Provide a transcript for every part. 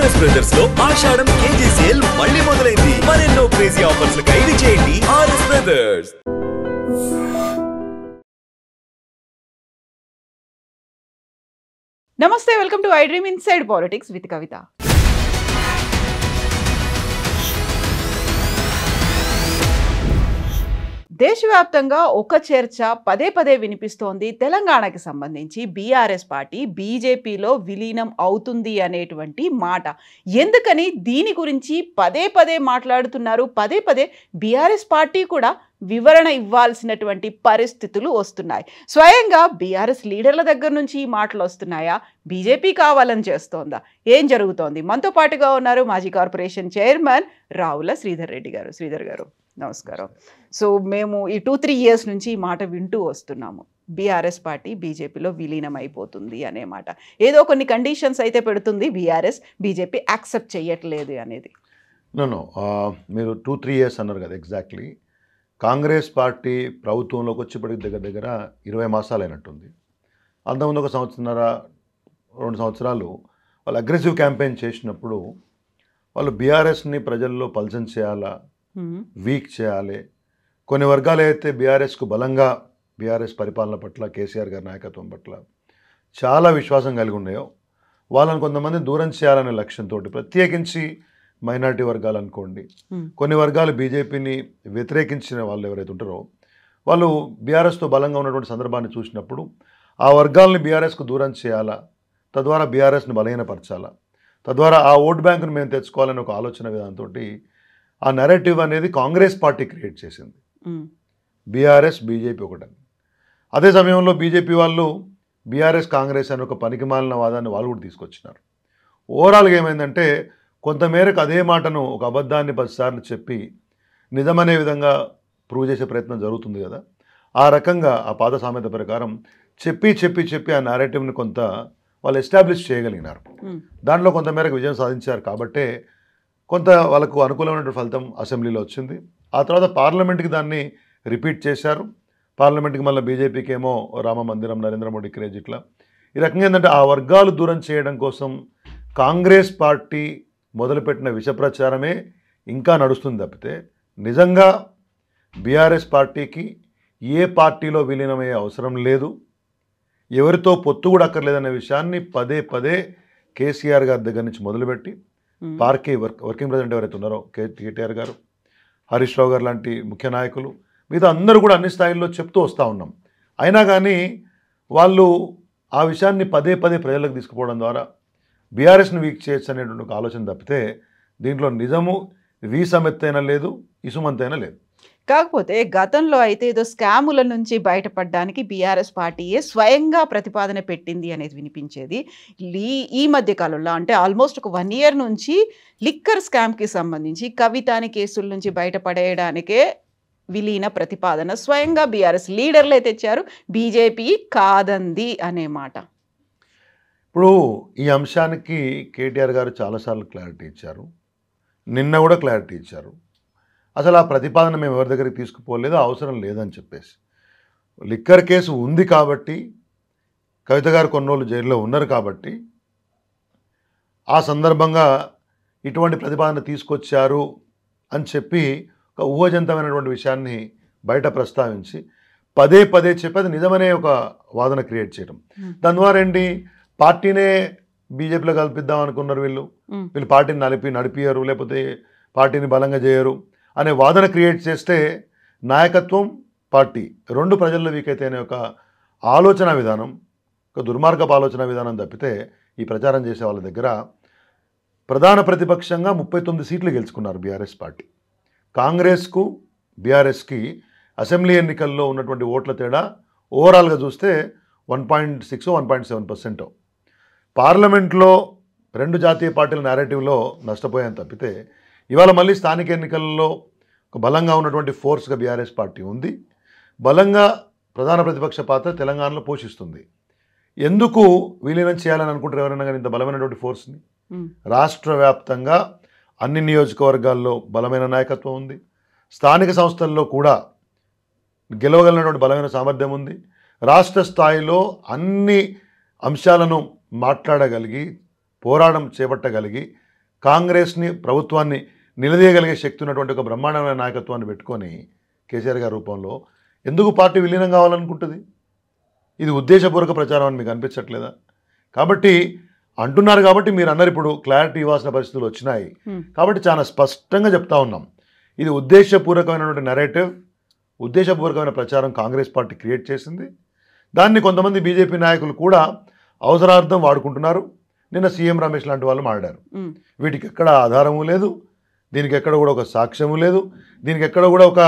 RS brothers లో ఆషాఢం KG sale మళ్ళీ మొదలైంది. మరెన్నో క్రేజీ ఆఫర్స్ ఖైదీ చేయండి ఆర్ఎస్ బ్రదర్స్. నమస్తే, welcome to iDream inside politics with Kavitha. దేశవ్యాప్తంగా ఒక చర్చ పదే పదే వినిపిస్తోంది. తెలంగాణకి సంబంధించి బీఆర్ఎస్ పార్టీ బీజేపీలో విలీనం అవుతుంది అనేటువంటి మాట. ఎందుకని దీని గురించి పదే పదే మాట్లాడుతున్నారు? పదే పదే బీఆర్ఎస్ పార్టీ కూడా వివరణ ఇవ్వాల్సినటువంటి పరిస్థితులు వస్తున్నాయి. స్వయంగా బీఆర్ఎస్ లీడర్ల దగ్గర నుంచి ఈ మాటలు వస్తున్నాయా? బీజేపీ కావాలని చేస్తోందా? ఏం జరుగుతోంది? మనతో పాటుగా ఉన్నారు మాజీ కార్పొరేషన్ చైర్మన్ రావుల శ్రీధర్ రెడ్డి గారు. శ్రీధర్ గారు నమస్కారం. సో మేము ఈ 2-3 years నుంచి ఈ మాట వింటూ వస్తున్నాము, బీఆర్ఎస్ పార్టీ బీజేపీలో విలీనం అయిపోతుంది అనే మాట. ఏదో కొన్ని కండిషన్స్ అయితే పెడుతుంది బీఆర్ఎస్, బీజేపీ యాక్సెప్ట్ చేయట్లేదు అనేది. నో మీరు 2-3 years అన్నారు కదా. ఎగ్జాక్ట్లీ కాంగ్రెస్ పార్టీ ప్రభుత్వంలోకి వచ్చి ఇప్పటికి దగ్గర 20 మాసాలు అయినట్టుంది. అంతకుముందు 1 సంవత్సరన్నర 2 సంవత్సరాలు వాళ్ళు అగ్రెసివ్ క్యాంపెయిన్ చేసినప్పుడు వాళ్ళు బీఆర్ఎస్ని ప్రజల్లో పల్సన్ చేయాలా, వీక్ చేయాలి. కొన్ని వర్గాలు అయితే బీఆర్ఎస్కు బలంగా బీఆర్ఎస్ పరిపాలన పట్ల, కేసీఆర్ గారి నాయకత్వం పట్ల చాలా విశ్వాసం కలిగి ఉన్నాయో వాళ్ళని కొంతమంది దూరం చేయాలనే లక్ష్యంతో, ప్రత్యేకించి మైనారిటీ వర్గాలు అనుకోండి, కొన్ని వర్గాలు బీజేపీని వ్యతిరేకించిన వాళ్ళు ఎవరైతే ఉంటారో వాళ్ళు బీఆర్ఎస్తో బలంగా ఉన్నటువంటి సందర్భాన్ని చూసినప్పుడు ఆ వర్గాలని బీఆర్ఎస్కు దూరం చేయాలా, తద్వారా బీఆర్ఎస్ని బలహీనపరచాలా, తద్వారా ఆ ఓట్ బ్యాంకును మేము తెచ్చుకోవాలని ఒక ఆలోచన విధానంతో ఆ నెరేటివ్ అనేది కాంగ్రెస్ పార్టీ క్రియేట్ చేసింది. బీఆర్ఎస్ బీజేపీ ఒకటని. అదే సమయంలో బీజేపీ వాళ్ళు బీఆర్ఎస్ కాంగ్రెస్ అని ఒక పనికిమాలిన వాదాన్ని వాళ్ళు కూడా తీసుకొచ్చినారు. ఓవరాల్గా ఏమైందంటే కొంతమేరకు అదే మాటను, ఒక అబద్ధాన్ని 10 సార్లు చెప్పి నిజమనే విధంగా ప్రూవ్ చేసే ప్రయత్నం జరుగుతుంది కదా. ఆ రకంగా ఆ పాత సామెత ప్రకారం చెప్పి ఆ నారేటివ్ని కొంత వాళ్ళు ఎస్టాబ్లిష్ చేయగలిగినారు. దాంట్లో కొంతమేరకు విజయం సాధించారు. కాబట్టే కొంత వాళ్ళకు అనుకూలమైనటువంటి ఫలితం అసెంబ్లీలో వచ్చింది. ఆ తర్వాత పార్లమెంట్కి దాన్ని రిపీట్ చేశారు. పార్లమెంట్కి మళ్ళీ బీజేపీకి ఏమో రామ మందిరం, నరేంద్ర మోడీ క్రేజ్, ఇట్లా ఈ రకంగా ఏంటంటే ఆ వర్గాలు దూరం చేయడం కోసం కాంగ్రెస్ పార్టీ మొదలుపెట్టిన విష ప్రచారమే ఇంకా నడుస్తుంది తప్పితే నిజంగా బీఆర్ఎస్ పార్టీకి ఏ పార్టీలో విలీనమయ్యే అవసరం లేదు, ఎవరితో పొత్తు కూడా అక్కర్లేదనే విషయాన్ని పదే పదే కేసీఆర్ గారి దగ్గర నుంచి మొదలుపెట్టి పార్టీ వర్కింగ్ ప్రెసిడెంట్ ఎవరైతే ఉన్నారో కేటీఆర్ గారు, హరీష్ రావు గారు లాంటి ముఖ్య నాయకులు, మిగతా అందరూ కూడా అన్ని స్థాయిల్లో చెప్తూ వస్తూ ఉన్నాం. అయినా కానీ వాళ్ళు ఆ విషయాన్ని పదే పదే ప్రజలకు తీసుకుపోవడం ద్వారా బీఆర్ఎస్ని వీక్ చేయొచ్చు అనేటువంటి ఒక ఆలోచన తప్పితే దీంట్లో నిజము వీసమెత్తైనా లేదు, ఇసుమంతైనా లేదు. కాకపోతే గతంలో అయితే ఏదో స్కాముల నుంచి బయటపడడానికి బీఆర్ఎస్ పార్టీయే స్వయంగా ప్రతిపాదన పెట్టింది అనేది వినిపించేది. ఈ మధ్య కాలంలో అంటే ఆల్మోస్ట్ ఒక 1 year నుంచి లిక్కర్ స్కామ్కి సంబంధించి కవితాని కేసుల నుంచి బయటపడేయడానికే విలీన ప్రతిపాదన స్వయంగా బీఆర్ఎస్ లీడర్లే తెచ్చారు, బీజేపీ కాదంది అనే మాట. ఇప్పుడు ఈ అంశానికి కేటీఆర్ గారు చాలాసార్లు క్లారిటీ ఇచ్చారు, నిన్న కూడా క్లారిటీ ఇచ్చారు. అసలు ఆ ప్రతిపాదన మేము ఎవరి దగ్గరికి తీసుకుపోలేదు, అవసరం లేదని చెప్పేసి. లిక్కర్ కేసు ఉంది కాబట్టి, కవిత గారు కొన్ని రోజులు జైల్లో ఉన్నారు కాబట్టి ఆ సందర్భంగా ఇటువంటి ప్రతిపాదన తీసుకొచ్చారు అని చెప్పి ఒక ఊహజంతమైనటువంటి విషయాన్ని బయట ప్రస్తావించి పదే పదే చెప్పి అది నిజమనే ఒక వాదన క్రియేట్ చేయడం. దాని ద్వారా ఏంటి, పార్టీనే బీజేపీలో కల్పిద్దాం అనుకున్నారు వీళ్ళు పార్టీని నడిపియరు, లేకపోతే పార్టీని బలంగా చేయరు అనే వాదన క్రియేట్ చేస్తే నాయకత్వం, పార్టీ రెండు ప్రజల్లో వీక్ అయితే అనే ఒక ఆలోచన విధానం, ఒక దుర్మార్గపు ఆలోచన విధానం తప్పితే ఈ ప్రచారం చేసే వాళ్ళ దగ్గర ప్రధాన ప్రతిపక్షంగా 39 సీట్లు గెలుచుకున్నారు బీఆర్ఎస్ పార్టీ. కాంగ్రెస్కు బీఆర్ఎస్కి అసెంబ్లీ ఎన్నికల్లో ఉన్నటువంటి ఓట్ల తేడా ఓవరాల్గా చూస్తే 1.6 1.7%. పార్లమెంట్లో 2 జాతీయ పార్టీల నేరేటివ్లో నష్టపోయాను తప్పితే ఇవాళ మళ్ళీ స్థానిక ఎన్నికల్లో ఒక బలంగా ఉన్నటువంటి ఫోర్స్గా బీఆర్ఎస్ పార్టీ ఉంది. బలంగా ప్రధాన ప్రతిపక్ష పాత్ర తెలంగాణలో పోషిస్తుంది. ఎందుకు విలీనం చేయాలని అనుకుంటారు ఎవరైనా కానీ ఇంత బలమైనటువంటి ఫోర్స్ని? రాష్ట్ర వ్యాప్తంగా అన్ని నియోజకవర్గాల్లో బలమైన నాయకత్వం ఉంది, స్థానిక సంస్థల్లో కూడా గెలవగలిగినటువంటి బలమైన సామర్థ్యం ఉంది, రాష్ట్ర స్థాయిలో అన్ని అంశాలను మాట్లాడగలిగి పోరాటం చేపట్టగలిగి కాంగ్రెస్ని ప్రభుత్వాన్ని నిలదీయగలిగే శక్తి ఉన్నటువంటి ఒక బ్రహ్మాండమైన నాయకత్వాన్ని పెట్టుకొని కేసీఆర్ గారి రూపంలో ఎందుకు పార్టీ విలీనం కావాలనుకుంటుంది? ఇది ఉద్దేశపూర్వక ప్రచారం అని మీకు అనిపించట్లేదా? కాబట్టి అంటున్నారు కాబట్టి మీరు అన్నారు ఇప్పుడు క్లారిటీ ఇవ్వాల్సిన పరిస్థితులు వచ్చినాయి కాబట్టి చాలా స్పష్టంగా చెప్తా ఉన్నాం. ఇది ఉద్దేశపూర్వకమైనటువంటి నెరేటివ్, ఉద్దేశపూర్వకమైన ప్రచారం కాంగ్రెస్ పార్టీ క్రియేట్ చేసింది. దాన్ని కొంతమంది బీజేపీ నాయకులు కూడా అవసరార్థం వాడుకుంటున్నారు. నిన్న సీఎం రమేష్ లాంటి వాళ్ళు మాట్లాడారు. వీటికి ఎక్కడ ఆధారము లేదు, దీనికి ఎక్కడ కూడా ఒక సాక్ష్యము లేదు, దీనికి ఎక్కడ కూడా ఒక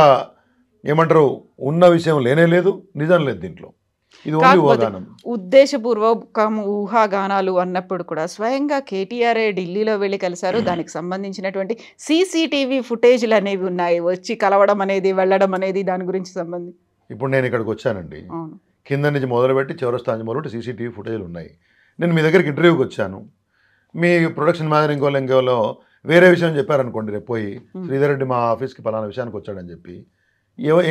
ఏమంటారు ఉన్న విషయం లేనే లేదు, నిజం లేదు దీంట్లో. ఇది ఓన్లీ ఊహాగానం. ఉద్దేశపూర్వకం ఊహాగానాలు అన్నప్పుడు కూడా స్వయంగా కేటీఆర్ ఢిల్లీలో వెళ్ళి కలిశారు. దానికి సంబంధించినటువంటి సీసీటీవీ ఫుటేజ్లు అనేవి ఉన్నాయి. వచ్చి కలవడం అనేది, వెళ్ళడం అనేది, దాని గురించి సంబంధించి ఇప్పుడు నేను ఇక్కడికి వచ్చానండి. కింద నుంచి మొదలుపెట్టి చౌరస్తా నుంచి మొదలుపెట్టి సీసీటీవీ ఫుటేజ్లు ఉన్నాయి. నేను మీ దగ్గరికి ఇంటర్వ్యూకి వచ్చాను. మీ ప్రొడక్షన్ మేనేజర్ ఇంకోలో వేరే విషయం చెప్పారనుకోండి, రేపు పోయి శ్రీధర్ రెడ్డి మా ఆఫీస్కి పలానా విషయానికి వచ్చాడని చెప్పి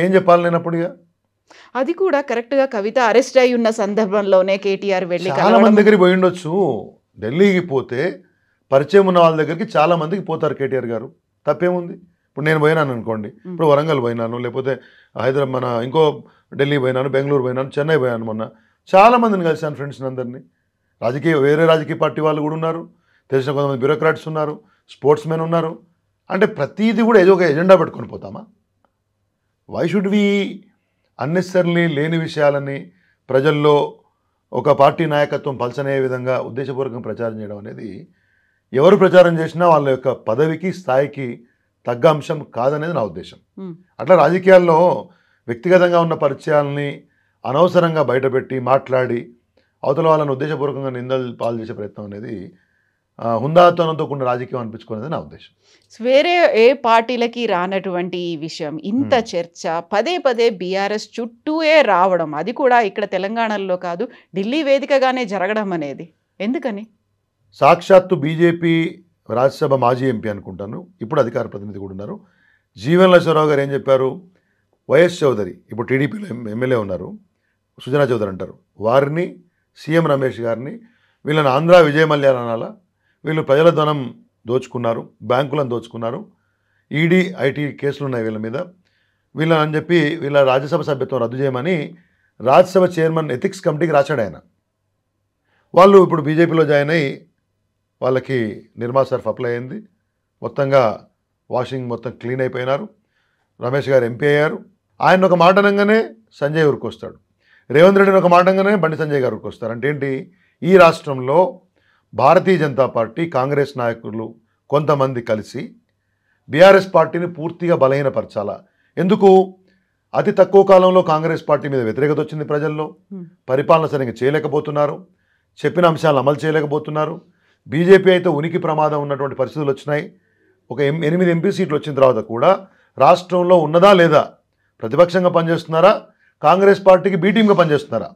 ఏం చెప్పాలి నేను అప్పుడు? అది కూడా కరెక్ట్గా కవిత అరెస్ట్ అయి ఉన్న సందర్భంలోనే కేటీఆర్ వెళ్ళి చాలా మంది దగ్గరికి పోయి ఉండొచ్చు. ఢిల్లీకి పోతే పరిచయం ఉన్న వాళ్ళ దగ్గరికి చాలా మందికి పోతారు కేటీఆర్ గారు, తప్పేముంది? ఇప్పుడు నేను పోయినాను అనుకోండి, ఇప్పుడు వరంగల్ పోయినాను, లేకపోతే హైదరాబాద్ మన ఇంకో ఢిల్లీ పోయినాను, బెంగళూరు పోయినాను, చెన్నై పోయాను, మొన్న చాలా మందిని కలిసాను ఫ్రెండ్స్ని అందరినీ. వేరే రాజకీయ పార్టీ వాళ్ళు కూడా ఉన్నారు, తెలిసిన కొంతమంది బ్యూరోక్రాట్స్ ఉన్నారు, స్పోర్ట్స్ మెన్ ఉన్నారు. అంటే ప్రతిదీ కూడా ఏదో ఒక ఎజెండా పెట్టుకొని పోతామా? వై షుడ్ వి అన్నెసెసరీలీ లేని విషయాలని ప్రజల్లో ఒక పార్టీ నాయకత్వం పల్చనే విధంగా ఉద్దేశపూర్వకంగా ప్రచారం చేయడం అనేది ఎవరు ప్రచారం చేసినా వాళ్ళ యొక్క పదవికి స్థాయికి తగ్గ అంశం కాదనేది నా ఉద్దేశం. అట్లా రాజకీయాల్లో వ్యక్తిగతంగా ఉన్న పరిచయాలని అనవసరంగా బయటపెట్టి మాట్లాడి అవతల వాళ్ళని ఉద్దేశపూర్వకంగా నిందలు పాలు చేసే ప్రయత్నం అనేది హుందాతనంతో కూడిన రాజకీయం అనిపించుకునేది నా ఉద్దేశం. వేరే ఏ పార్టీలకి రానటువంటి ఈ విషయం, ఇంత చర్చ పదే పదే బీఆర్ఎస్ చుట్టూయే రావడం, అది కూడా ఇక్కడ తెలంగాణలో కాదు ఢిల్లీ వేదికగానే జరగడం అనేది ఎందుకని? సాక్షాత్తు బీజేపీ రాజ్యసభ మాజీ ఎంపీ అనుకుంటాను, ఇప్పుడు అధికార ప్రతినిధి కూడా ఉన్నారు, జీవన్ లక్ష్మణరావు గారు ఏం చెప్పారు? వైఎస్ చౌదరి ఇప్పుడు టీడీపీలో ఎమ్మెల్యే ఉన్నారు, సుజనా చౌదరి అంటారు, వారిని సీఎం రమేష్ గారిని వీళ్ళని ఆంధ్ర విజయ మల్యాలు అనాలా? వీళ్ళు ప్రజల ధనం దోచుకున్నారు, బ్యాంకులను దోచుకున్నారు, ఈడీ ఐటీ కేసులు ఉన్నాయి వీళ్ళ మీద, వీళ్ళని అని చెప్పి వీళ్ళ రాజ్యసభ సభ్యత్వం రద్దు చేయమని రాజ్యసభ చైర్మన్ ఎథిక్స్ కమిటీకి రాశాడు ఆయన. వాళ్ళు ఇప్పుడు బీజేపీలో జాయిన్ అయ్యి వాళ్ళకి నిర్మా సర్ఫ్ అప్లై అయింది, మొత్తంగా వాషింగ్ మొత్తం క్లీన్ అయిపోయినారు, రమేష్ గారు ఎంపీ అయ్యారు. ఆయన ఒక మాట అనగానే సంజయ్ ఊరికి వస్తాడు, రేవంత్ రెడ్డిని ఒక మాట అనగానే బండి సంజయ్ గారికి వస్తారు. అంటే ఏంటి? ఈ రాష్ట్రంలో భారతీయ జనతా పార్టీ కాంగ్రెస్ నాయకులు కొంతమంది కలిసి బీఆర్ఎస్ పార్టీని పూర్తిగా బలహీనపరచాలా? ఎందుకు? అతి తక్కువ కాలంలో కాంగ్రెస్ పార్టీ మీద వ్యతిరేకత వచ్చింది ప్రజల్లో, పరిపాలన సరిగ్గా చేయలేకపోతున్నారు, చెప్పిన అంశాలను అమలు చేయలేకపోతున్నారు. బీజేపీ అయితే ఉనికి ప్రమాదం ఉన్నటువంటి పరిస్థితులు వచ్చినాయి. ఒక 8 ఎంపీ సీట్లు వచ్చిన తర్వాత కూడా రాష్ట్రంలో ఉన్నదా లేదా, ప్రతిపక్షంగా పనిచేస్తున్నారా, కాంగ్రెస్ పార్టీకి బీ టీమ్గా పనిచేస్తున్నారా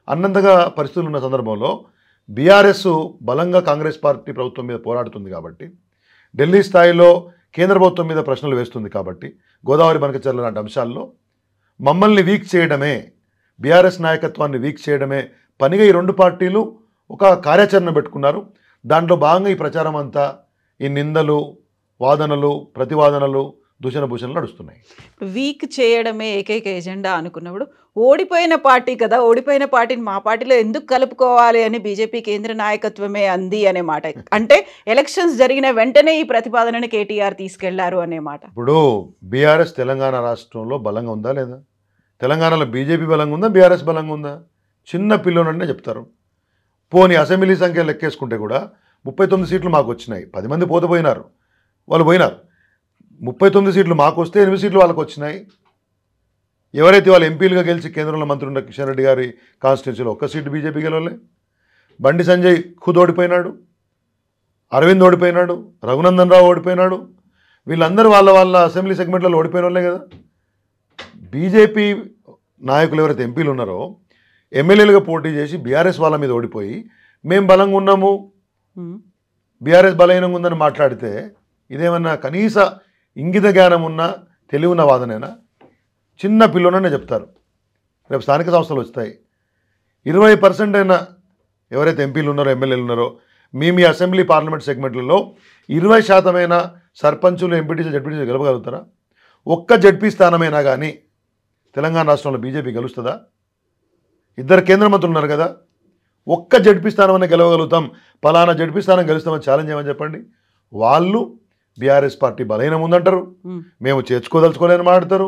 అన్నంతగా పరిస్థితులు ఉన్న సందర్భంలో బీఆర్ఎస్ బలంగా కాంగ్రెస్ పార్టీ ప్రభుత్వం మీద పోరాడుతుంది కాబట్టి, ఢిల్లీ స్థాయిలో కేంద్ర ప్రభుత్వం మీద ప్రశ్నలు వేస్తుంది కాబట్టి, గోదావరి బనకచర్ల లాంటి అంశాల్లో మమ్మల్ని వీక్ చేయడమే, బీఆర్ఎస్ నాయకత్వాన్ని వీక్ చేయడమే పనిగా ఈ రెండు పార్టీలు ఒక కార్యాచరణ పెట్టుకున్నారు. దాంట్లో భాగంగా ఈ ప్రచారం అంతా, ఈ నిందలు, వాదనలు, ప్రతివాదనలు, దూషణభూషణలు నడుస్తున్నాయి. వీక్ చేయడమే ఏకైక ఎజెండా అనుకున్నప్పుడు ఓడిపోయిన పార్టీ కదా, ఓడిపోయిన పార్టీని మా పార్టీలో ఎందుకు కలుపుకోవాలి అని బీజేపీ కేంద్ర నాయకత్వమే అంది అనే మాట. అంటే ఎలక్షన్స్ జరిగిన వెంటనే ఈ ప్రతిపాదనని కేటీఆర్ తీసుకెళ్లారు అనే మాట. ఇప్పుడు బీఆర్ఎస్ తెలంగాణ రాష్ట్రంలో బలంగా ఉందా లేదా? తెలంగాణలో బీజేపీ బలంగా ఉందా, బీఆర్ఎస్ బలంగా ఉందా? చిన్న పిల్లోనంటే చెప్తారు. పోనీ అసెంబ్లీ సంఖ్య లెక్కేసుకుంటే కూడా 39 సీట్లు మాకు వచ్చినాయి, 10 మంది పోయినారు, వాళ్ళు పోయినారు. 39 సీట్లు మాకు వస్తే 8 సీట్లు వాళ్ళకు వచ్చినాయి. ఎవరైతే వాళ్ళు ఎంపీలుగా గెలిచి కేంద్రంలో మంత్రి ఉన్న కిషన్ రెడ్డి గారి కాన్స్టిట్యూన్సీలో ఒక్క సీటు బీజేపీ గెలవలే. బండి సంజయ్ ఖుద్ ఓడిపోయినాడు, అరవింద్ ఓడిపోయినాడు, రఘునందన్ రావు ఓడిపోయినాడు. వీళ్ళందరూ వాళ్ళ అసెంబ్లీ సెగ్మెంట్లలో ఓడిపోయిన వాళ్ళే కదా. బీజేపీ నాయకులు ఎవరైతే ఎంపీలు ఉన్నారో ఎమ్మెల్యేలుగా పోటీ చేసి బీఆర్ఎస్ వాళ్ళ మీద ఓడిపోయి మేము బలంగా ఉన్నాము, బీఆర్ఎస్ బలహీనంగా ఉందని మాట్లాడితే ఇదేమన్నా కనీస ఇంగిత జ్ఞానం ఉన్న తెలివి ఉన్న వాదనేనా? చిన్న పిల్లలనే చెప్తారు. రేపు స్థానిక సంస్థలు వస్తాయి, 20% అయినా ఎవరైతే ఎంపీలు ఉన్నారో ఎమ్మెల్యేలు ఉన్నారో మీ అసెంబ్లీ పార్లమెంట్ సెగ్మెంట్లలో 20% సర్పంచులు ఎంపీటీసీలు జడ్పీటీసీలు గెలవగలుగుతారా? ఒక్క జడ్పీ స్థానమైనా కానీ తెలంగాణ రాష్ట్రంలో బీజేపీ గెలుస్తుందా? 2 కేంద్ర మంత్రులు ఉన్నారు కదా, ఒక్క జడ్పీ స్థానం గెలవగలుగుతాం, పలానా జడ్పీ స్థానం గెలుస్తామని ఛాలెంజ్ చేయమని చెప్పండి. వాళ్ళు బీఆర్ఎస్ పార్టీ బలహీనం ఉందంటారు, మేము చేర్చుకోదలుచుకోలేని మాట్లాడతారు.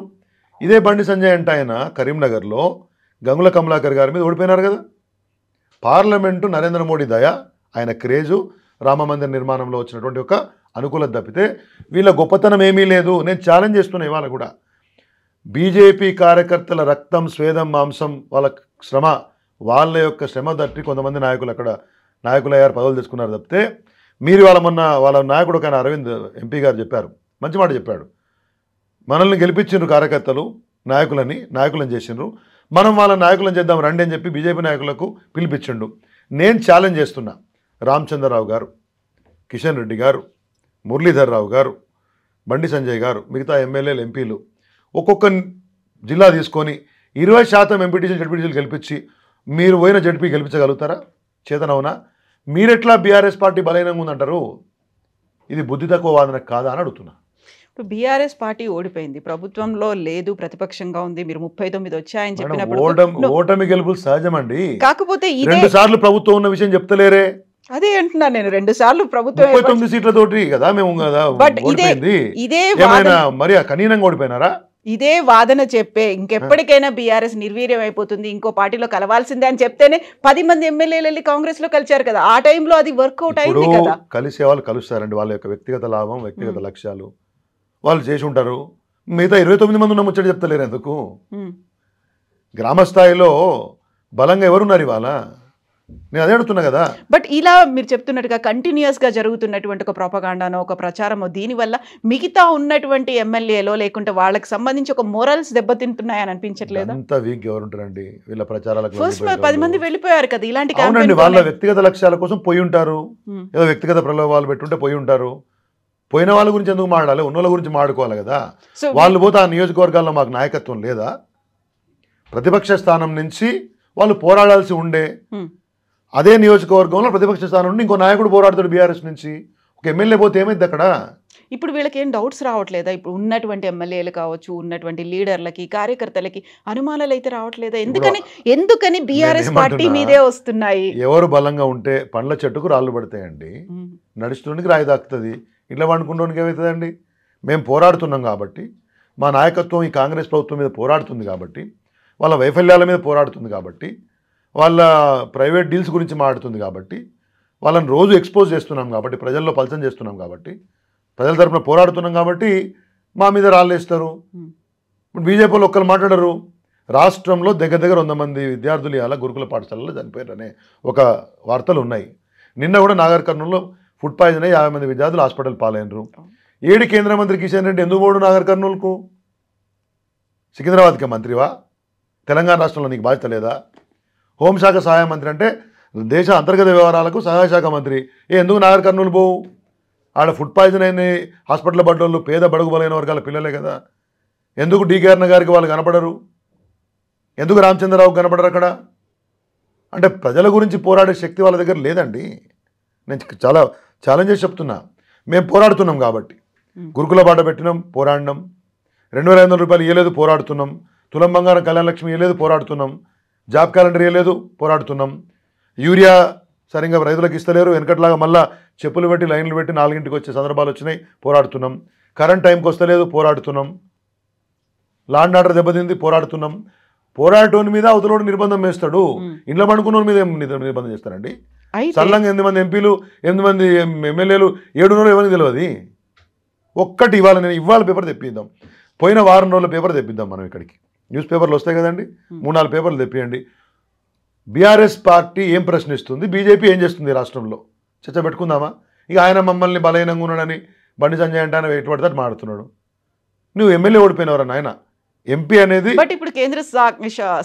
ఇదే బండి సంజయ్ అంటే ఆయన కరీంనగర్లో గంగుల కమలాకర్ గారి మీద ఓడిపోయినారు కదా. పార్లమెంటు నరేంద్ర మోడీ దయ, ఆయన క్రేజు, రామమందిర నిర్మాణంలో వచ్చినటువంటి ఒక అనుకూలత తప్పితే వీళ్ళ గొప్పతనం ఏమీ లేదు. నేను ఛాలెంజ్ చేస్తున్నా ఇవాళ కూడా, బీజేపీ కార్యకర్తల రక్తం, స్వేదం, మాంసం, వాళ్ళ శ్రమ, వాళ్ళ యొక్క శ్రమ తట్టి కొంతమంది నాయకులు అక్కడ నాయకులయ్యారు, పదవులు తెచ్చుకున్నారు తప్పితే మీరు వాళ్ళ నాయకుడు ఒక అరవింద్ ఎంపీ గారు చెప్పారు, మంచి మాట చెప్పాడు, మనల్ని గెలిపించిండ్రు కార్యకర్తలు నాయకులను చేసిండ్రు, మనం వాళ్ళ నాయకులను చేద్దాం రండి అని చెప్పి బీజేపీ నాయకులకు పిలిపించిండు. నేను ఛాలెంజ్ చేస్తున్నా, రామచంద్రరావు గారు, కిషన్ రెడ్డి గారు, మురళీధర్ రావు గారు, బండి సంజయ్ గారు, మిగతా ఎమ్మెల్యేలు, ఎంపీలు ఒక్కొక్క జిల్లా తీసుకొని 20% ఎంపీటీసీలు జడ్పీటీసీలు గెలిపించి మీరు పోయిన జడ్పీ గెలిపించగలుగుతారా? చేతనవునా? మీరెట్లా బీఆర్ఎస్ పార్టీ బలహీనంగా ఉందంటారు? ఇది బుద్ధి తక్కువ వాదన కాదా అని అడుగుతున్నా. ఇప్పుడు బీఆర్ఎస్ పార్టీ ఓడిపోయింది, ప్రభుత్వంలో లేదు, ప్రతిపక్షంగా ఉంది, మీరు 39 వచ్చాయని చెప్పినప్పుడు ఓటమి గెలుపులు సహజమండి. కాకపోతే 2 సార్లు ప్రభుత్వం ఉన్న విషయం చెప్తలేరే? అదే అంటున్నా నేను, 2 సార్లు ప్రభుత్వం 39 సీట్లతోటి కదా మేము కదా ఓడిపోయింది. మరి కనీనంగా ఓడిపోయినారా? ఇదే వాదన చెప్పే ఇంకెప్పటికైనా బీఆర్ఎస్ నిర్వీర్యం అయిపోతుంది, ఇంకో పార్టీలో కలవాల్సిందే అని చెప్తేనే 10 మంది ఎమ్మెల్యేలు వెళ్ళి కాంగ్రెస్ లో కలిచారు కదా, ఆ టైంలో అది వర్కౌట్ అయింది కదా. కలిసే వాళ్ళు కలుస్తారండి, వాళ్ళ యొక్క వ్యక్తిగత లాభం, వ్యక్తిగత లక్ష్యాలు వాళ్ళు చేసి ఉంటారు. మిగతా 29 మంది ఉన్న ముచ్చట చెప్తలేరు ఎందుకు? గ్రామ స్థాయిలో బలంగా ఎవరున్నారు ఇవాళ? నేను అదే అడుగుతున్నా కదా. బట్ ఇలా మీరు చెప్తున్నట్టుగా కంటిన్యూస్ గా జరుగుతున్నటువంటి ఒక ప్రొపగాండానో, ఒక ప్రచారమో, దీనివల్ల మిగతా ఉన్నటువంటి ఎమ్మెల్యేలో లేకుంటే వాళ్ళకి సంబంధించి ఒక మోరల్స్ దెబ్బతింటున్నాయని అనిపించట్లేదు? అంత వీక్ ఎవరుంటారండి వీళ్ళ ప్రచారాలకు? ఫస్ట్ 10 మంది వెళ్ళిపోయారు కదా ఇలాంటి. అవునండి, వాళ్ళ వ్యక్తిగత లక్ష్యాల కోసం పోయి ఉంటారు, ఏదో వ్యక్తిగత ప్రలోభాలు పెట్టుంటే పోయి ఉంటారు. పోయిన వాళ్ళ గురించి ఎందుకు మాట్లాడాలి? ఉన్నోళ్ళ గురించి మాట్లాడుకోవాలి కదా. వాళ్ళు పోతే ఆ నియోజకవర్గాల్లో మాకు నాయకత్వం లేదా? ప్రతిపక్ష స్థానం నుంచి వాళ్ళు పోరాడాల్సి ఉండే, అదే నియోజకవర్గంలో ప్రతిపక్ష స్థానం నుండి ఇంకో నాయకుడు పోరాడుతాడు బీఆర్ఎస్ నుంచి. ఒక ఎమ్మెల్యే పోతే ఏమైంది అక్కడ? ఇప్పుడు వీళ్ళకి ఏం డౌట్స్ రావట్లేదా? ఇప్పుడు ఉన్నటువంటి ఎమ్మెల్యేలు కావచ్చు, ఉన్నటువంటి లీడర్లకి, కార్యకర్తలకి అనుమానాలు అయితే రావట్లేదా? ఎందుకని బీఆర్ఎస్ పార్టీ మీదే వస్తున్నాయి? ఎవరు బలంగా ఉంటే పండ్ల చెట్టుకు రాళ్ళు పడతాయండి, నడుస్తుండడానికి రాయి తాకుతుంది, ఇట్లా వండుకుంటానికి ఏమవుతుందండి? మేము పోరాడుతున్నాం కాబట్టి, మా నాయకత్వం ఈ కాంగ్రెస్ ప్రభుత్వం మీద పోరాడుతుంది కాబట్టి, వాళ్ళ వైఫల్యాల మీద పోరాడుతుంది కాబట్టి, వాళ్ళ ప్రైవేట్ డీల్స్ గురించి మాట్లాడుతుంది కాబట్టి, వాళ్ళని రోజు ఎక్స్పోజ్ చేస్తున్నాం కాబట్టి, ప్రజల్లో పలచన చేస్తున్నాం కాబట్టి, ప్రజల తరఫున పోరాడుతున్నాం కాబట్టి మా మీద రాళ్ళేస్తారు. ఇప్పుడు బీజేపీలో ఒక్కరు మాట్లాడరు. రాష్ట్రంలో దగ్గర 100 మంది విద్యార్థులు ఇలా గురుకుల పాఠశాలలో చనిపోయారనే ఒక వార్తలు ఉన్నాయి. నిన్న కూడా నాగర్ కర్నూలులో ఫుడ్ పాయిజన్ అయ్యి 50 మంది విద్యార్థులు హాస్పిటల్ పాలైనరు. 7 కేంద్ర మంత్రి కిషన్ రెడ్డి ఎందుకు పోడు నాగర్ కర్నూలుకు? సికింద్రాబాద్కి మంత్రివా? తెలంగాణ రాష్ట్రంలో నీకు బాధ్యత లేదా? హోంశాఖ సహాయ మంత్రి అంటే దేశ అంతర్గత వ్యవహారాలకు సహాయ శాఖ మంత్రి, ఎందుకు నాగర్ కర్నూలు పోవు? ఆడ ఫుడ్ పాయిజన్ అయిన హాస్పిటల్ పడ్డోళ్ళు పేద బడుగు బలైన వర్గాల పిల్లలే కదా. ఎందుకు డీకేఆర్న గారికి వాళ్ళు కనపడరు? ఎందుకు రామచంద్రరావు కనపడరు అక్కడ? అంటే ప్రజల గురించి పోరాడే శక్తి వాళ్ళ దగ్గర లేదండి. నేను చాలా ఛాలెంజ్ చేసి చెప్తున్నా, మేము పోరాడుతున్నాం కాబట్టి. గురుకుల బాట పెట్టినాం, పోరాడినాం. 2500 రూపాయలు ఇవ్వలేదు, పోరాడుతున్నాం. తులం బంగారం కళ్యాణ లక్ష్మి ఇవ్వలేదు, పోరాడుతున్నాం. జాబ్ క్యాలెండర్ ఇవ్వలేదు, పోరాడుతున్నాం. యూరియా సరిగ్గా రైతులకు ఇస్తలేరు, వెనకట్లాగా మళ్ళీ చెప్పులు పెట్టి లైన్లు పెట్టి 4ంటికి వచ్చే సందర్భాలు వచ్చినాయి, పోరాడుతున్నాం. కరెంట్ టైంకి వస్తలేదు, పోరాడుతున్నాం. లాండ్ ఆర్డర్ దెబ్బతింది, పోరాడుతున్నాం. పోరాటోని మీద అవతలోడు నిర్బంధం వేస్తాడు, ఇంట్లో పండుకున్న మీద నిర్బంధం చేస్తారండి. సల్లంగా 8 మంది ఎంపీలు, 8 మంది ఎమ్మెల్యేలు, 7 ఎవరికి తెలియదు. ఒక్కటి ఇవాళ పేపర్ తెప్పిద్దాం, పోయిన వారం రోజుల పేపర్ తెప్పిద్దాం మనం ఇక్కడికి. న్యూస్ పేపర్లు వస్తాయి కదండి, 3-4 పేపర్లు తెప్పియండి. బీఆర్ఎస్ పార్టీ ఏం ప్రశ్నిస్తుంది, బీజేపీ ఏం చేస్తుంది రాష్ట్రంలో, చర్చ పెట్టుకుందామా? ఇక ఆయన మమ్మల్ని బలహీనంగా ఉన్నాడని బండి సంజయ్ అంటే ఆయన ఎటు పడితే మాడుతున్నాడు. నువ్వు ఎమ్మెల్యే ఓడిపోయినవరా నాయన? ఎంపీ అనేది బట్ ఇప్పుడు కేంద్ర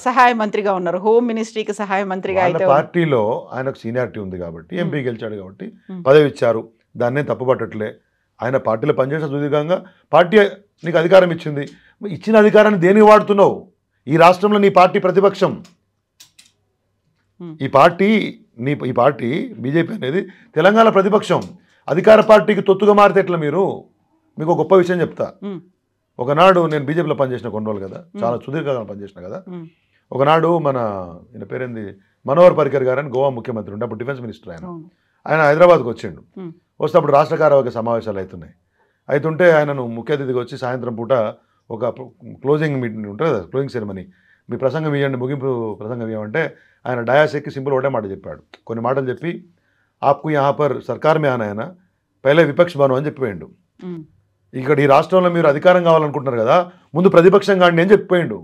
సహాయ మంత్రిగా ఉన్నారు, హోమ్ మినిస్ట్రీకి సహాయ మంత్రిగా. అయితే పార్టీలో ఆయనకు సీనియారిటీ ఉంది కాబట్టి, ఎంపీ గెలిచాడు కాబట్టి పదవి ఇచ్చారు, దాన్నే తప్పుపట్టట్లే. ఆయన పార్టీలో పనిచేసిన సుదీర్ఘంగా పార్టీ నీకు అధికారం ఇచ్చింది, ఇచ్చిన అధికారాన్ని దేనికి వాడుతున్నావు? ఈ రాష్ట్రంలో నీ పార్టీ ప్రతిపక్షం. ఈ పార్టీ ఈ పార్టీ బీజేపీ అనేది తెలంగాణ ప్రతిపక్షం, అధికార పార్టీకి తొత్తుగా మారితే ఎట్లా? మీకు ఒక గొప్ప విషయం చెప్తా. ఒకనాడు నేను బీజేపీలో పనిచేసిన కొన్ని రోజులు కదా, చాలా సుదీర్ఘంగా పనిచేసిన కదా. ఒకనాడు ఈయన పేరేంది, మనోహర్ పరికర్ గారు అని గోవా ముఖ్యమంత్రి ఉండే, అప్పుడు డిఫెన్స్ మినిస్టర్ ఆయన హైదరాబాద్కి వచ్చిండు. వస్తే అప్పుడు రాష్ట్ర కార్యవర్గ సమావేశాలు అవుతుంటే ఆయనను ముఖ్య అతిథిగా వచ్చి సాయంత్రం పూట ఒక క్లోజింగ్ మీటింగ్ ఉంటుంది కదా, క్లోజింగ్ సెరమనీ, మీ ప్రసంగం ఇవ్వండి, ముగింపు ప్రసంగం ఇవ్వమంటే ఆయన డయాస్ ఎక్కి సింపుల్ ఒకటే మాట చెప్పాడు. కొన్ని మాటలు చెప్పి ఆప్కు యహా పర్ సర్కార్ మే ఆనా హై, పైలే విపక్ష బనో అని చెప్పిపోయిండు. ఇక్కడ ఈ రాష్ట్రంలో మీరు అధికారం కావాలనుకుంటున్నారు కదా, ముందు ప్రతిపక్షం కాండి అని చెప్పిపోయిండు.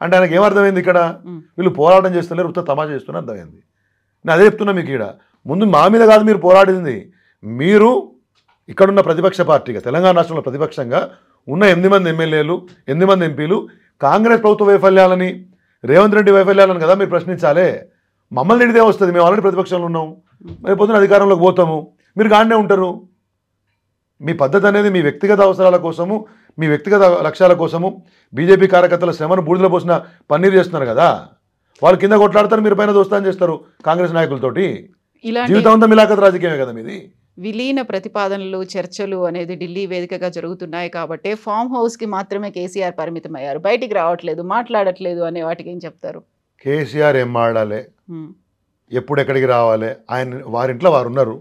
అంటే ఆయనకి ఏమర్థమైంది, ఇక్కడ వీళ్ళు పోరాటం చేస్తలేరు, ఉత్త తమాషా చేస్తున్నారు అర్థమైంది. నేను అదే చెప్తున్నా మీకు, ఇక్కడ ముందు మా మీద కాదు మీరు పోరాడింది, మీరు ఇక్కడున్న ప్రతిపక్ష పార్టీగా తెలంగాణ రాష్ట్రంలో ప్రతిపక్షంగా ఉన్న 8 మంది ఎమ్మెల్యేలు, 8 మంది ఎంపీలు కాంగ్రెస్ ప్రభుత్వ వైఫల్యాలని, రేవంత్ రెడ్డి వైఫల్యాలను కదా మీరు ప్రశ్నించాలే. మమ్మల్ని నిడిదే వస్తుంది, మేము ఆల్రెడీ ప్రతిపక్షంలో ఉన్నాం, రేపు పొద్దున అధికారంలోకి పోతాము, మీరు గానే ఉంటారు. మీ పద్ధతి అనేది మీ వ్యక్తిగత అవసరాల కోసము, మీ వ్యక్తిగత లక్ష్యాల కోసము బీజేపీ కార్యకర్తల శ్రమను బూడిదలో పోసిన పన్నీరు చేస్తున్నారు కదా. వాళ్ళు కింద కొట్లాడతారు, మీరు పైన దోస్తాన్ని చేస్తారు కాంగ్రెస్ నాయకులతోటి. జీవితం అంతా మిలాఖత్ రాజకీయమే కదా మీది. విలీన ప్రతిపాదనలు, చర్చలు అనేది ఢిల్లీ వేదికగా జరుగుతున్నాయి కాబట్టి ఫామ్ హౌస్కి మాత్రమే కేసీఆర్ పరిమితం అయ్యారు, బయటికి రావట్లేదు, మాట్లాడట్లేదు అనే వాటికి ఏం చెప్తారు? కేసీఆర్ ఏం మాట్లాడాలి, ఎప్పుడు ఎక్కడికి రావాలి, వారింట్లో వారు ఉన్నారు,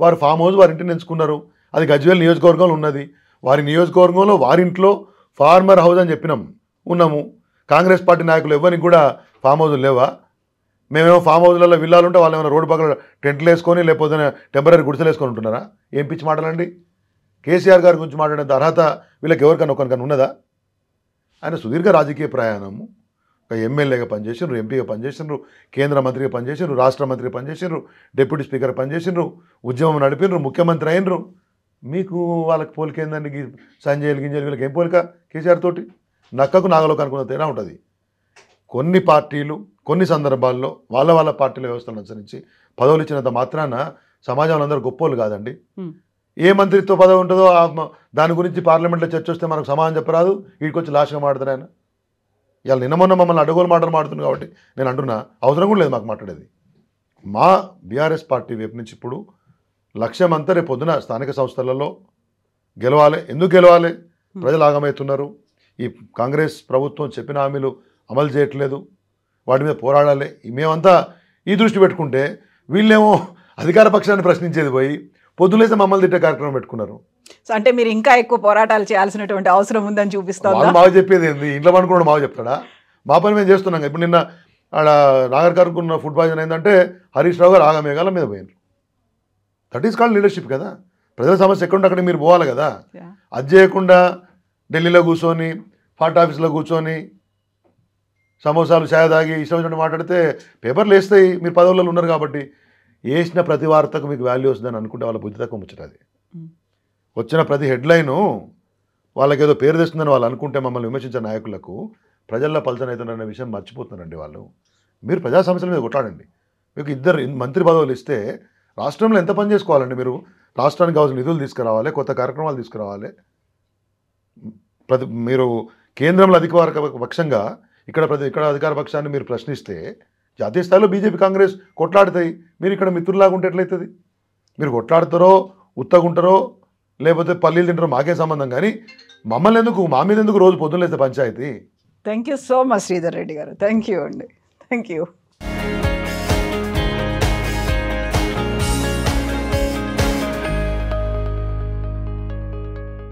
వారు ఫామ్ హౌస్ వారింటిని ఎంచుకున్నారు, అది గజ్వేల్ నియోజకవర్గంలో ఉన్నది. వారి నియోజకవర్గంలో వారింట్లో ఫార్మర్ హౌస్ అని చెప్పినాం, ఉన్నాము. కాంగ్రెస్ పార్టీ నాయకులు ఎవరికి కూడా ఫామ్ హౌజులు లేవా? మేమేమో ఫామ్ హౌస్లలో విల్లాలు ఉంటే వాళ్ళు ఏమైనా రోడ్డు పక్కన టెంట్లు వేసుకొని లేకపోతే టెంపరీ గుడిసెలు వేసుకొని ఉంటున్నారా? ఏం పిచ్చి మాటలండి. కేసీఆర్ గారి గురించి మాట్లాడేంత అర్హత వీళ్ళకి ఎవరికైనా ఒకరికైనా ఉన్నదా? ఆయన సుదీర్ఘ రాజకీయ ప్రయాణము, ఒక ఎమ్మెల్యేగా పనిచేసినారు, ఎంపీగా పనిచేసినారు, కేంద్ర మంత్రిగా పనిచేసినారు, రాష్ట్ర మంత్రిగా పనిచేసినారు, డిప్యూటీ స్పీకర్ పనిచేసినారు, ఉద్యమం నడిపినారు, ముఖ్యమంత్రి అయినరు. మీకు వాళ్ళకి పోలిక ఏందండి? సంజయ్ గింజలు వీళ్ళకి ఏం పోలిక కేసీఆర్ తోటి? నక్కకు నాగలోకి అనుకున్న తేడా ఉంటుంది. కొన్ని పార్టీలు కొన్ని సందర్భాల్లో వాళ్ళ పార్టీల వ్యవస్థలను అనుసరించి పదవులు ఇచ్చినంత మాత్రాన సమాజంలో అందరూ గొప్పోళ్ళు కాదండి. ఏ మంత్రిత్వ పదవి ఉంటుందో దాని గురించి పార్లమెంట్లో చర్చ వస్తే మనకు సమాధానం చెప్పరాదు, వీడికి వచ్చి లాస్ట్గా మాట్లాడతారు ఆయన. ఇవాళ నిన్న మొన్న మమ్మల్ని అడ్డగోలు మాటలు మాడుతుంది కాబట్టి నేను అంటున్నా, అవసరం కూడా లేదు మాకు మాట్లాడేది. మా బీఆర్ఎస్ పార్టీ వైపు నుంచి ఇప్పుడు లక్ష్యం అంతా రేపు పొద్దున స్థానిక సంస్థలలో గెలవాలి. ఎందుకు గెలవాలి? ప్రజలు ఆగమవుతున్నారు, ఈ కాంగ్రెస్ ప్రభుత్వం చెప్పిన హామీలు అమలు చేయట్లేదు, వాటి మీద పోరాడాలి. మేమంతా ఈ దృష్టి పెట్టుకుంటే వీళ్ళేమో అధికార పక్షాన్ని ప్రశ్నించేది పోయి పొద్దులేస్తే మమ్మల్ని తిట్టే కార్యక్రమం పెట్టుకున్నారు. అంటే మీరు ఇంకా ఎక్కువ పోరాటాలు చేయాల్సినటువంటి అవసరం ఉందని చూపిస్తారు. వాళ్ళు మాకు చెప్పేది ఏంది? ఇంట్లో అనుకున్నాడు మాకు చెప్తాడా? మా పని మేము చేస్తున్నాం. ఇప్పుడు నిన్న ఆడ నాగర్ కర్కున్న ఫుడ్ పాయిజన్ అయిందంటే హరీష్ రావు గారు ఆగమేఘాల మీద పోయినారు. దట్ ఈస్ కాల్డ్ లీడర్షిప్ కదా. ప్రజల సమస్య ఎక్కడ అక్కడ మీరు పోవాలి కదా. అది చేయకుండా ఢిల్లీలో కూర్చొని పార్టీ ఆఫీస్లో కూర్చొని సమోసాలు ఛాయ్ తాగి ఇష్టం వచ్చినట్టు మాట్లాడితే పేపర్లు వేస్తాయి. మీరు పదవులలో ఉన్నారు కాబట్టి వేసిన ప్రతి వార్తకు మీకు వాల్యూ వస్తుందని అనుకుంటే వాళ్ళ బుద్ధి తక్కువ ముచ్చటది. వచ్చిన ప్రతి హెడ్లైను వాళ్ళకి ఏదో పేరు తెస్తుందని వాళ్ళు అనుకుంటే మమ్మల్ని విమర్శించే నాయకులకు ప్రజల్లో పలచన అవుతున్నారనే విషయం మర్చిపోతున్నారండి వాళ్ళు. మీరు ప్రజా సమస్యల మీద కొట్లాడండి. మీకు 2 మంత్రి పదవులు ఇస్తే రాష్ట్రంలో ఎంత పని చేసుకోవాలండి? మీరు రాష్ట్రానికి కావాల్సిన నిధులు తీసుకురావాలి, కొత్త కార్యక్రమాలు తీసుకురావాలి. మీరు కేంద్రంలో అధికార పక్షంగా ఇక్కడ అధికార పక్షాన్ని మీరు ప్రశ్నిస్తే జాతీయ స్థాయిలో బీజేపీ కాంగ్రెస్ కొట్లాడుతాయి. మీరు ఇక్కడ మిత్రులాగా ఉంటే ఎట్లయితుంది? మీరు కొట్లాడతారో ఉత్తగుంటారో లేకపోతే పల్లీలు తింటారో మాకే సంబంధం, కానీ మమ్మల్ని ఎందుకు, మా మీద ఎందుకు రోజు పొద్దున్న లేస్తే పంచాయతీ? Thank you so much Sridhar Reddy garu. Thank you అండి. Thank you.